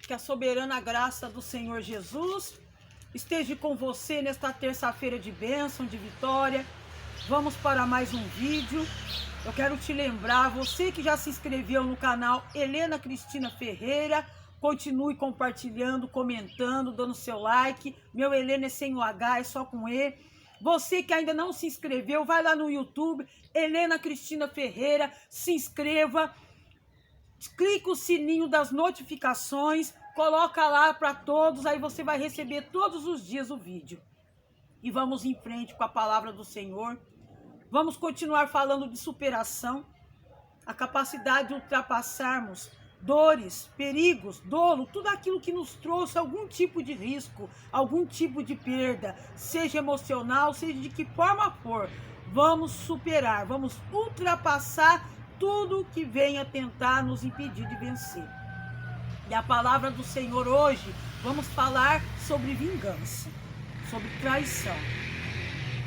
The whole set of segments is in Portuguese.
Que a soberana graça do Senhor Jesus esteja com você nesta terça-feira de bênção, de vitória. Vamos para mais um vídeo. Eu quero te lembrar, você que já se inscreveu no canal Helena Cristina Ferreira, continue compartilhando, comentando, dando seu like. Meu Helena é sem o H, é só com E. Você que ainda não se inscreveu, vai lá no YouTube, Helena Cristina Ferreira, se inscreva. Clica o sininho das notificações, coloca lá para todos, aí você vai receber todos os dias o vídeo. E vamos em frente com a palavra do Senhor. Vamos continuar falando de superação, a capacidade de ultrapassarmos dores, perigos, dolo, tudo aquilo que nos trouxe algum tipo de risco, algum tipo de perda, seja emocional, seja de que forma for. Vamos superar, vamos ultrapassar tudo que venha tentar nos impedir de vencer. E a palavra do Senhor hoje, vamos falar sobre vingança, sobre traição.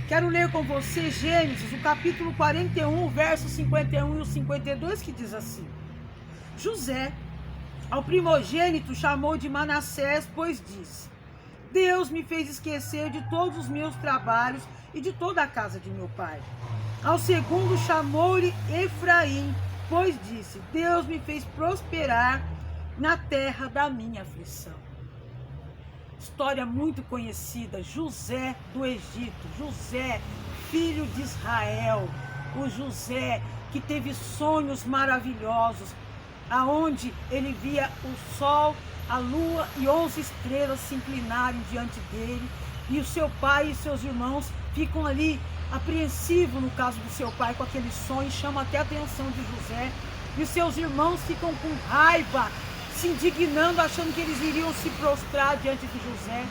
Quero ler com você Gênesis, o capítulo 41, versos 51 e 52, que diz assim: José, ao primogênito, chamou de Manassés, pois disse: Deus me fez esquecer de todos os meus trabalhos e de toda a casa de meu pai. Ao segundo, chamou-lhe Efraim, pois disse: Deus me fez prosperar na terra da minha aflição. História muito conhecida, José do Egito, José, filho de Israel, o José que teve sonhos maravilhosos, aonde ele via o sol, a lua e 11 estrelas se inclinarem diante dele, e o seu pai e seus irmãos ficam ali apreensivos no caso do seu pai com aquele sonho, chama até a atenção de José, e os seus irmãos ficam com raiva, se indignando, achando que eles iriam se prostrar diante de José.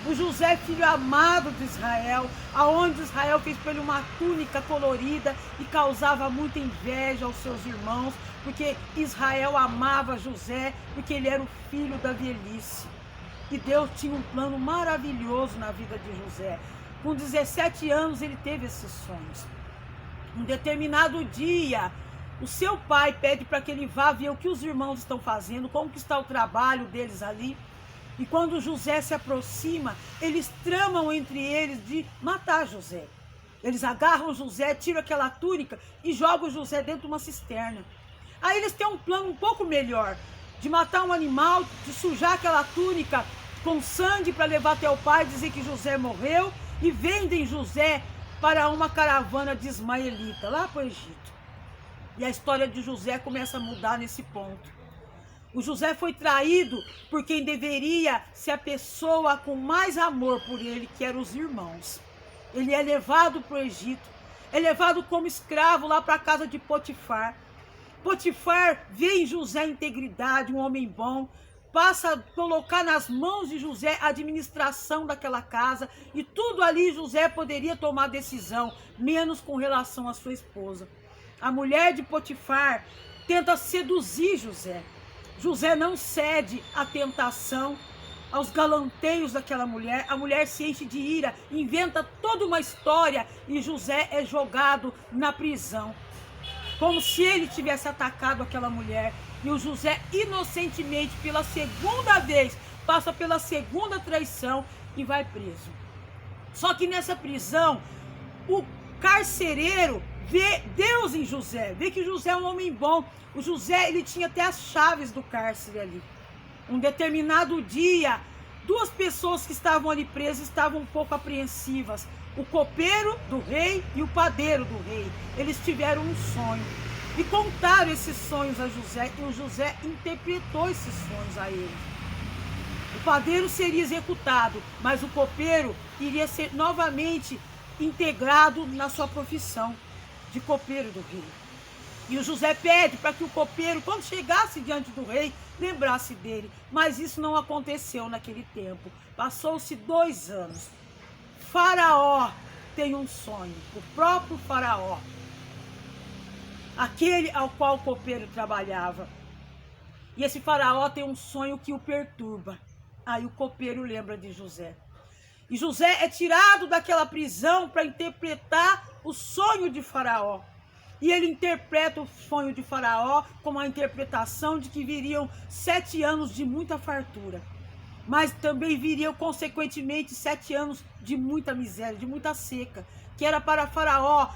O José, filho amado de Israel, aonde Israel fez para ele uma túnica colorida e causava muita inveja aos seus irmãos, porque Israel amava José, porque ele era o filho da velhice. E Deus tinha um plano maravilhoso na vida de José. Com 17 anos ele teve esses sonhos. Um determinado dia, o seu pai pede para que ele vá ver o que os irmãos estão fazendo, como que está o trabalho deles ali. E quando José se aproxima, eles tramam entre eles de matar José. Eles agarram José, tiram aquela túnica e jogam José dentro de uma cisterna. Aí eles têm um plano um pouco melhor, de matar um animal, de sujar aquela túnica com sangue para levar até o pai, dizer que José morreu, e vendem José para uma caravana de ismaelita, lá para o Egito. E a história de José começa a mudar nesse ponto. O José foi traído por quem deveria ser a pessoa com mais amor por ele, que eram os irmãos. Ele é levado para o Egito, é levado como escravo lá para a casa de Potifar. Potifar vê em José a integridade, um homem bom, passa a colocar nas mãos de José a administração daquela casa, e tudo ali José poderia tomar decisão, menos com relação à sua esposa. A mulher de Potifar tenta seduzir José. José não cede à tentação, aos galanteios daquela mulher. A mulher se enche de ira, inventa toda uma história e José é jogado na prisão. Como se ele tivesse atacado aquela mulher. E o José, inocentemente, pela segunda vez, passa pela segunda traição e vai preso. Só que nessa prisão, o carcereiro vê Deus em José, vê que José é um homem bom. O José, ele tinha até as chaves do cárcere ali. Um determinado dia, duas pessoas que estavam ali presas estavam um pouco apreensivas. O copeiro do rei e o padeiro do rei. Eles tiveram um sonho e contaram esses sonhos a José, e o José interpretou esses sonhos a ele. O padeiro seria executado, mas o copeiro iria ser novamente integrado na sua profissão de copeiro do rei. E o José pede para que o copeiro, quando chegasse diante do rei, lembrasse dele. Mas isso não aconteceu naquele tempo. Passou-se 2 anos. Faraó tem um sonho, o próprio Faraó, aquele ao qual o copeiro trabalhava. E esse Faraó tem um sonho que o perturba. Aí o copeiro lembra de José. E José é tirado daquela prisão para interpretar o sonho de Faraó. E ele interpreta o sonho de Faraó como a interpretação de que viriam 7 anos de muita fartura. Mas também viriam, consequentemente, 7 anos de muita miséria, de muita seca, que era para Faraó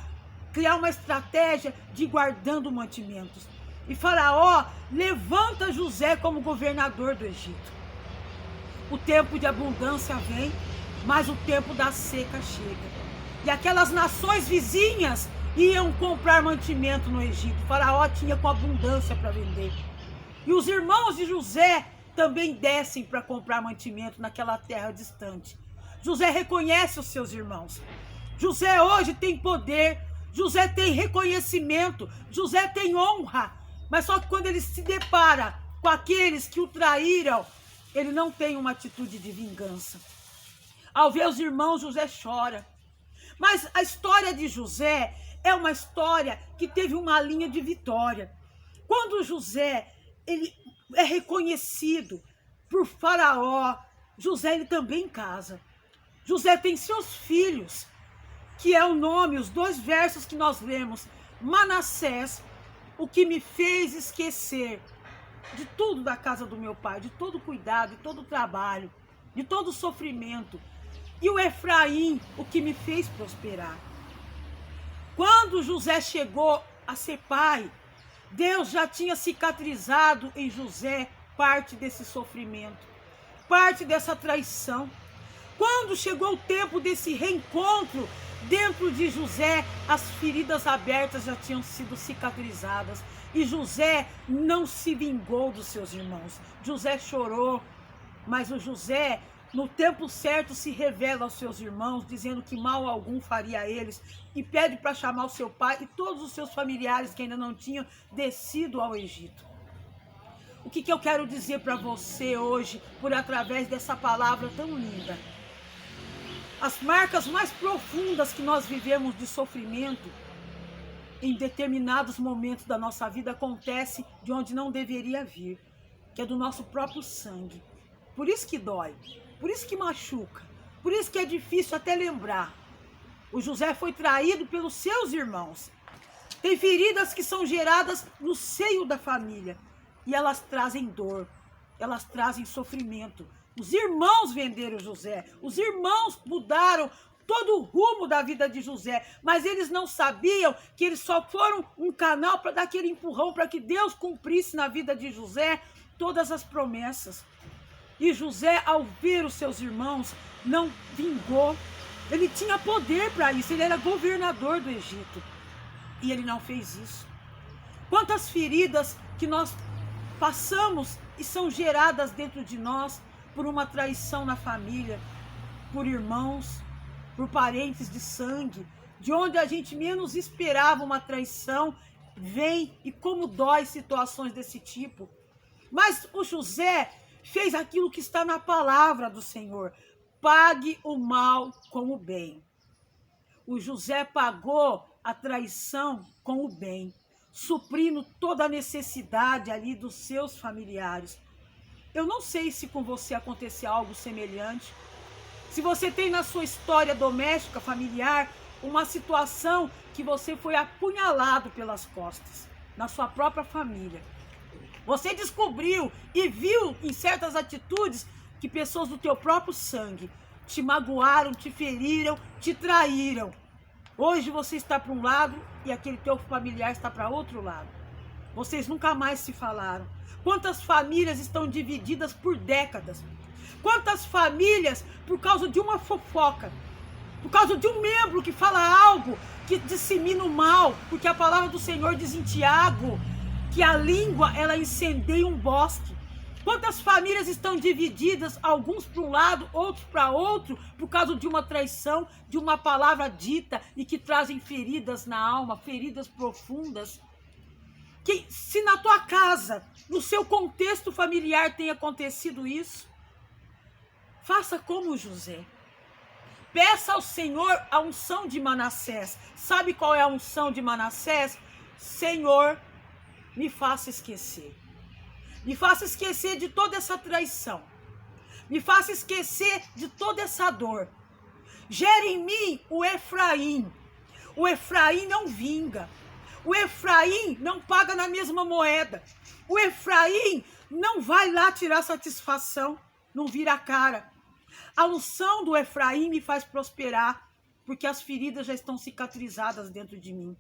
criar uma estratégia de ir guardando mantimentos. E Faraó levanta José como governador do Egito. O tempo de abundância vem, mas o tempo da seca chega. E aquelas nações vizinhas iam comprar mantimento no Egito. Faraó tinha com abundância para vender. E os irmãos de José também descem para comprar mantimento naquela terra distante. José reconhece os seus irmãos. José hoje tem poder, José tem reconhecimento, José tem honra. Mas só que quando ele se depara com aqueles que o traíram, ele não tem uma atitude de vingança. Ao ver os irmãos, José chora. Mas a história de José é uma história que teve uma linha de vitória. Quando José ele é reconhecido por Faraó, José ele também casa. José tem seus filhos, que é o nome, os 2 versos que nós lemos. Manassés, o que me fez esquecer de tudo da casa do meu pai, de todo o cuidado, de todo o trabalho, de todo o sofrimento. E o Efraim, o que me fez prosperar. Quando José chegou a ser pai, Deus já tinha cicatrizado em José parte desse sofrimento, parte dessa traição. Quando chegou o tempo desse reencontro, dentro de José, as feridas abertas já tinham sido cicatrizadas. E José não se vingou dos seus irmãos. José chorou, mas o José, no tempo certo, se revela aos seus irmãos, dizendo que mal algum faria a eles, e pede para chamar o seu pai e todos os seus familiares que ainda não tinham descido ao Egito. O que eu quero dizer para você hoje, por através dessa palavra tão linda? As marcas mais profundas que nós vivemos de sofrimento, em determinados momentos da nossa vida, acontece de onde não deveria vir, que é do nosso próprio sangue. Por isso que dói, por isso que machuca, por isso que é difícil até lembrar. O José foi traído pelos seus irmãos. Tem feridas que são geradas no seio da família e elas trazem dor, elas trazem sofrimento. Os irmãos venderam José, os irmãos mudaram todo o rumo da vida de José, mas eles não sabiam que eles só foram um canal para dar aquele empurrão para que Deus cumprisse na vida de José todas as promessas. E José, ao ver os seus irmãos, não vingou. Ele tinha poder para isso, ele era governador do Egito. E ele não fez isso. Quantas feridas que nós passamos e são geradas dentro de nós por uma traição na família, por irmãos, por parentes de sangue, de onde a gente menos esperava uma traição, vem e como dói situações desse tipo. Mas o José fez aquilo que está na palavra do Senhor: pague o mal com o bem. O José pagou a traição com o bem, suprindo toda a necessidade ali dos seus familiares. Eu não sei se com você aconteceu algo semelhante, se você tem na sua história doméstica, familiar, uma situação que você foi apunhalado pelas costas, na sua própria família. Você descobriu e viu em certas atitudes que pessoas do teu próprio sangue te magoaram, te feriram, te traíram. Hoje você está para um lado e aquele teu familiar está para outro lado. Vocês nunca mais se falaram. Quantas famílias estão divididas por décadas? Quantas famílias, por causa de uma fofoca, por causa de um membro que fala algo, que dissemina o mal, porque a palavra do Senhor diz em Tiago que a língua, ela incendeia um bosque. Quantas famílias estão divididas, alguns para um lado, outros para outro, por causa de uma traição, de uma palavra dita e que trazem feridas na alma, feridas profundas. Que se na tua casa, no seu contexto familiar tem acontecido isso, faça como José. Peça ao Senhor a unção de Manassés. Sabe qual é a unção de Manassés? Senhor, me faça esquecer. Me faça esquecer de toda essa traição. Me faça esquecer de toda essa dor. Gere em mim o Efraim. O Efraim não vinga. O Efraim não paga na mesma moeda. O Efraim não vai lá tirar satisfação, não vira a cara. A unção do Efraim me faz prosperar, porque as feridas já estão cicatrizadas dentro de mim.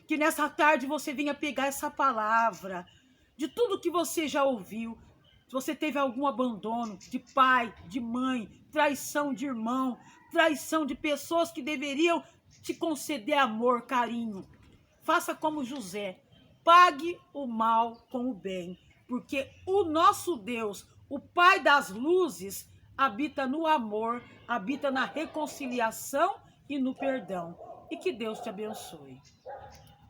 Que nessa tarde você venha pegar essa palavra, de tudo que você já ouviu. Se você teve algum abandono de pai, de mãe, traição de irmão, traição de pessoas que deveriam te conceder amor, carinho, faça como José, pague o mal com o bem, porque o nosso Deus, o Pai das luzes, habita no amor, habita na reconciliação e no perdão. E que Deus te abençoe.